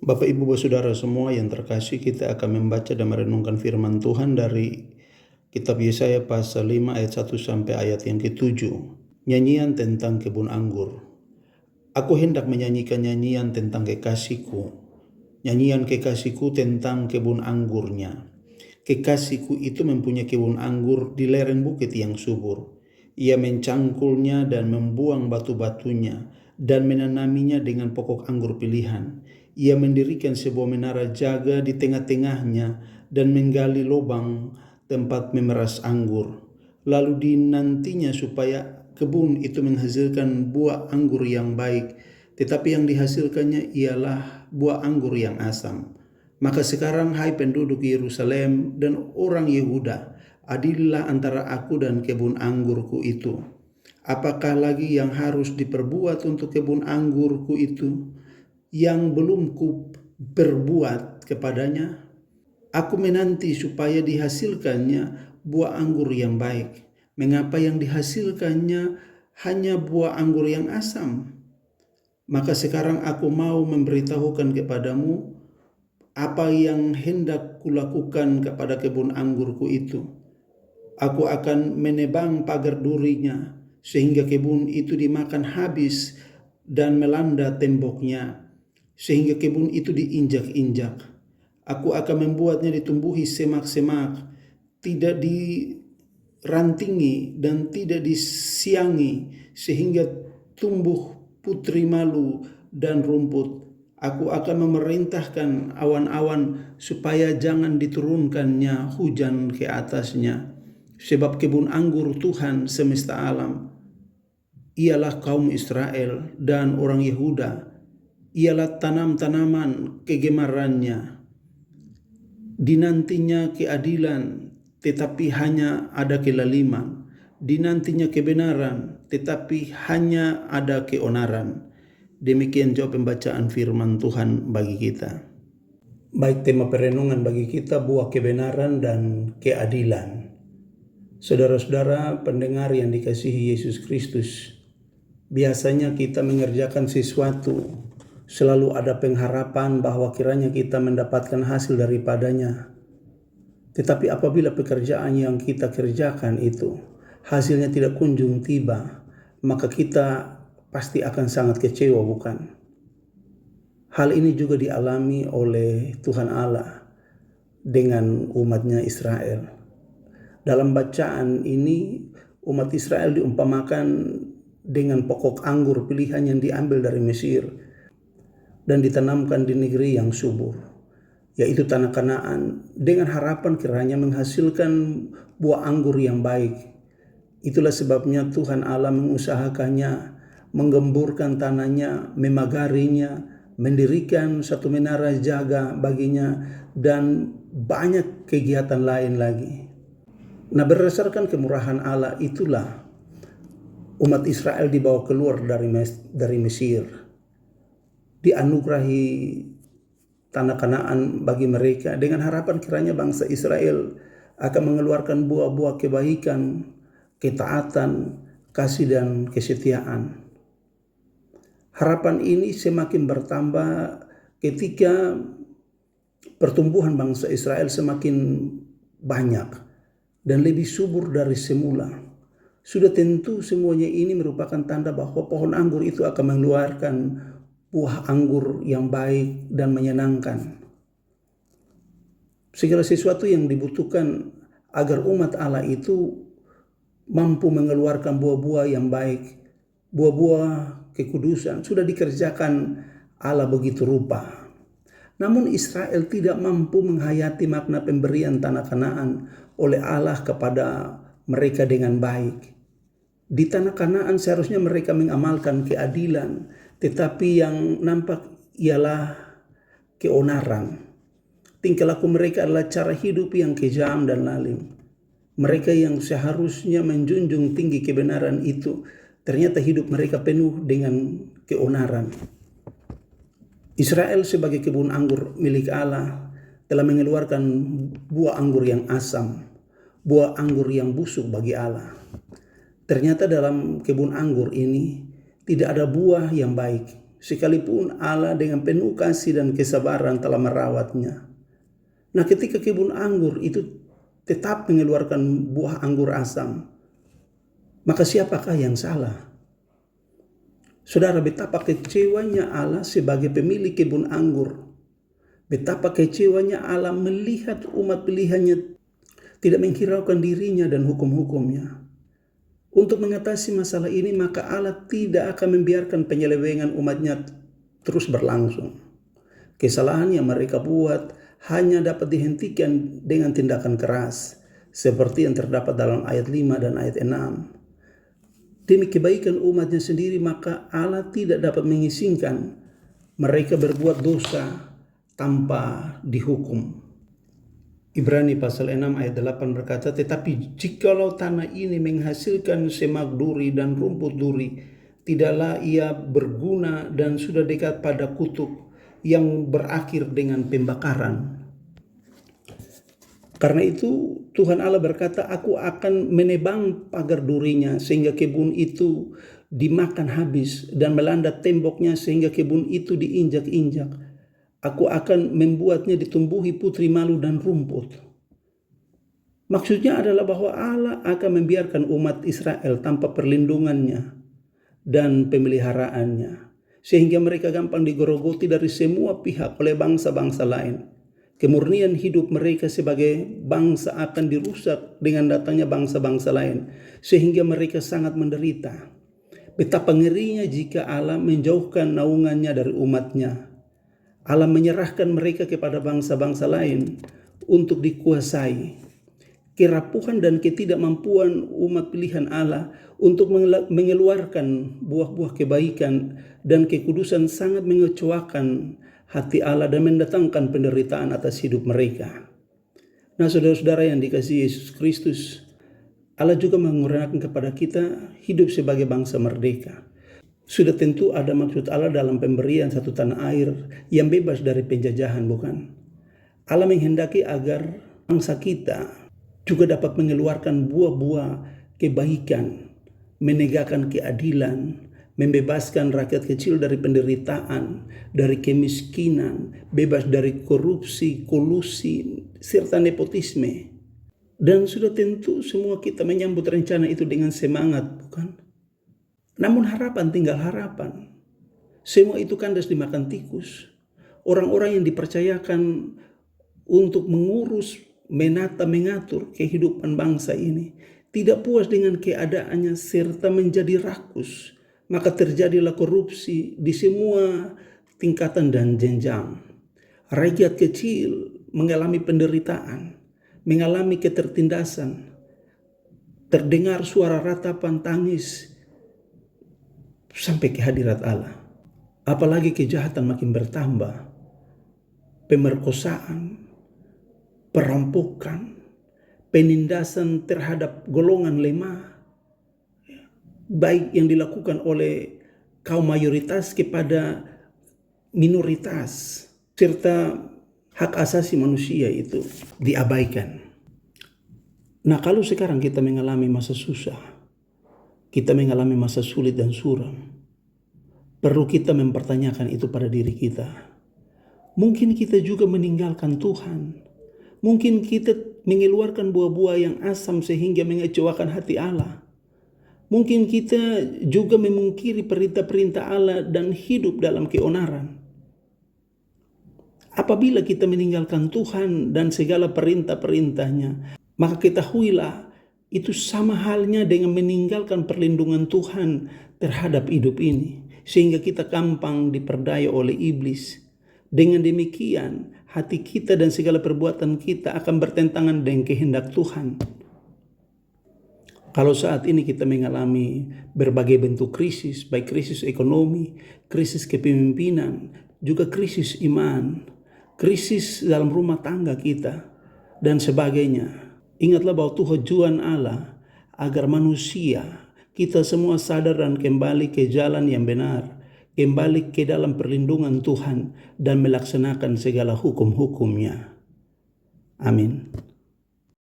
Bapak, Ibu, Saudara semua yang terkasih, kita akan membaca dan merenungkan firman Tuhan dari Kitab Yesaya pasal 5 ayat 1 sampai ayat yang ke-7. Nyanyian tentang kebun anggur. Aku hendak menyanyikan nyanyian tentang kekasihku. Nyanyian kekasihku tentang kebun anggurnya. Kekasihku itu mempunyai kebun anggur di lereng bukit yang subur. Ia mencangkulnya dan membuang batu-batunya dan menanaminya dengan pokok anggur pilihan. Ia mendirikan sebuah menara jaga di tengah-tengahnya dan menggali lubang tempat memeras anggur. Lalu dinantinya supaya kebun itu menghasilkan buah anggur yang baik, tetapi yang dihasilkannya ialah buah anggur yang asam. Maka sekarang, hai penduduk Yerusalem dan orang Yehuda, adillah antara aku dan kebun anggurku itu. Apakah lagi yang harus diperbuat untuk kebun anggurku itu yang belum ku berbuat kepadanya? Aku menanti supaya dihasilkannya buah anggur yang baik. Mengapa yang dihasilkannya hanya buah anggur yang asam? Maka sekarang aku mau memberitahukan kepadamu apa yang hendak kulakukan kepada kebun anggurku itu. Aku akan menebang pagar durinya sehingga kebun itu dimakan habis dan melanda temboknya, sehingga kebun itu diinjak-injak. Aku akan membuatnya ditumbuhi semak-semak, tidak dirantingi dan tidak disiangi, sehingga tumbuh putri malu dan rumput. Aku akan memerintahkan awan-awan supaya jangan diturunkannya hujan ke atasnya. Sebab kebun anggur Tuhan semesta alam ialah kaum Israel dan orang Yehuda, ialah tanam-tanaman kegemarannya. Dinantinya keadilan, tetapi hanya ada kelaliman. Dinantinya kebenaran, tetapi hanya ada keonaran. Demikian jawab pembacaan firman Tuhan bagi kita. Baik, tema perenungan bagi kita buah kebenaran dan keadilan. Saudara-saudara pendengar yang dikasihi Yesus Kristus, biasanya kita mengerjakan sesuatu, selalu ada pengharapan bahwa kiranya kita mendapatkan hasil daripadanya. Tetapi apabila pekerjaan yang kita kerjakan itu hasilnya tidak kunjung tiba, maka kita pasti akan sangat kecewa, bukan? Hal ini juga dialami oleh Tuhan Allah dengan umatnya Israel. Dalam bacaan ini, umat Israel diumpamakan dengan pokok anggur pilihan yang diambil dari Mesir dan ditanamkan di negeri yang subur, yaitu tanah Kanaan, dengan harapan kiranya menghasilkan buah anggur yang baik. Itulah sebabnya Tuhan Allah mengusahakannya, menggemburkan tanahnya, memagarinya, mendirikan satu menara jaga baginya, dan banyak kegiatan lain lagi. Nah, berdasarkan kemurahan Allah itulah umat Israel dibawa keluar dari Mesir, dianugerahi tanah Kanaan bagi mereka dengan harapan kiranya bangsa Israel akan mengeluarkan buah-buah kebaikan, ketaatan, kasih dan kesetiaan. Harapan ini semakin bertambah ketika pertumbuhan bangsa Israel semakin banyak dan lebih subur dari semula. Sudah tentu semuanya ini merupakan tanda bahwa pohon anggur itu akan mengeluarkan buah anggur yang baik dan menyenangkan. Segala sesuatu yang dibutuhkan agar umat Allah itu mampu mengeluarkan buah-buah yang baik, buah-buah kekudusan, sudah dikerjakan Allah begitu rupa. Namun Israel tidak mampu menghayati makna pemberian tanah Kanaan oleh Allah kepada mereka dengan baik. Di tanah Kanaan seharusnya mereka mengamalkan keadilan, tetapi yang nampak ialah keonaran. Tingkah laku mereka adalah cara hidup yang kejam dan lalim. Mereka yang seharusnya menjunjung tinggi kebenaran itu, ternyata hidup mereka penuh dengan keonaran. Israel sebagai kebun anggur milik Allah telah mengeluarkan buah anggur yang asam, buah anggur yang busuk bagi Allah. Ternyata dalam kebun anggur ini tidak ada buah yang baik, sekalipun Allah dengan penuh kasih dan kesabaran telah merawatnya. Nah, ketika kebun anggur itu tetap mengeluarkan buah anggur asam, maka siapakah yang salah? Saudara, betapa kecewanya Allah sebagai pemilik kebun anggur. Betapa kecewanya Allah melihat umat pilihannya tidak menghiraukan dirinya dan hukum-hukumnya. Untuk mengatasi masalah ini, maka Allah tidak akan membiarkan penyelewengan umatnya terus berlangsung. Kesalahan yang mereka buat hanya dapat dihentikan dengan tindakan keras, seperti yang terdapat dalam ayat 5 dan ayat 6. Demi kebaikan umatnya sendiri, maka Allah tidak dapat mengizinkan mereka berbuat dosa tanpa dihukum. Ibrani pasal 6 ayat 8 berkata, tetapi jikalau tanah ini menghasilkan semak duri dan rumput duri, tidaklah ia berguna dan sudah dekat pada kutub yang berakhir dengan pembakaran. Karena itu Tuhan Allah berkata, aku akan menebang pagar durinya sehingga kebun itu dimakan habis, dan melanda temboknya sehingga kebun itu diinjak-injak. Aku akan membuatnya ditumbuhi putri malu dan rumput. Maksudnya adalah bahwa Allah akan membiarkan umat Israel tanpa perlindungannya dan pemeliharaannya, sehingga mereka gampang digerogoti dari semua pihak oleh bangsa-bangsa lain. Kemurnian hidup mereka sebagai bangsa akan dirusak dengan datangnya bangsa-bangsa lain, sehingga mereka sangat menderita. Betapa ngerinya jika Allah menjauhkan naungannya dari umatnya. Allah menyerahkan mereka kepada bangsa-bangsa lain untuk dikuasai. Kerapuhan dan ketidakmampuan umat pilihan Allah untuk mengeluarkan buah-buah kebaikan dan kekudusan sangat mengecewakan hati Allah dan mendatangkan penderitaan atas hidup mereka. Nah, saudara-saudara yang dikasihi Yesus Kristus, Allah juga mengurniakan kepada kita hidup sebagai bangsa merdeka. Sudah tentu ada maksud Allah dalam pemberian satu tanah air yang bebas dari penjajahan, bukan? Allah menghendaki agar bangsa kita juga dapat mengeluarkan buah-buah kebaikan, menegakkan keadilan, membebaskan rakyat kecil dari penderitaan, dari kemiskinan, bebas dari korupsi, kolusi, serta nepotisme. Dan sudah tentu semua kita menyambut rencana itu dengan semangat, bukan? Namun harapan tinggal harapan. Semua itu kandas dimakan tikus. Orang-orang yang dipercayakan untuk mengurus, menata, mengatur kehidupan bangsa ini tidak puas dengan keadaannya serta menjadi rakus. Maka terjadilah korupsi di semua tingkatan dan jenjang. Rakyat kecil mengalami penderitaan, mengalami ketertindasan. Terdengar suara ratapan tangis sampai ke hadirat Allah. Apalagi kejahatan makin bertambah. Pemerkosaan, perampokan, penindasan terhadap golongan lemah, baik yang dilakukan oleh kaum mayoritas kepada minoritas, serta hak asasi manusia itu diabaikan. Nah, kalau sekarang kita mengalami masa susah, kita mengalami masa sulit dan suram, perlu kita mempertanyakan itu pada diri kita. Mungkin kita juga meninggalkan Tuhan. Mungkin kita mengeluarkan buah-buah yang asam sehingga mengecewakan hati Allah. Mungkin kita juga memungkiri perintah-perintah Allah dan hidup dalam keonaran. Apabila kita meninggalkan Tuhan dan segala perintah-perintahnya, maka ketahuilah itu sama halnya dengan meninggalkan perlindungan Tuhan terhadap hidup ini, sehingga kita gampang diperdaya oleh iblis. Dengan demikian, hati kita dan segala perbuatan kita akan bertentangan dengan kehendak Tuhan. Kalau saat ini kita mengalami berbagai bentuk krisis, baik krisis ekonomi, krisis kepemimpinan, juga krisis iman, krisis dalam rumah tangga kita, dan sebagainya. Ingatlah bahwa tujuan Allah agar manusia, kita semua sadar dan kembali ke jalan yang benar, kembali ke dalam perlindungan Tuhan, dan melaksanakan segala hukum-hukumnya. Amin.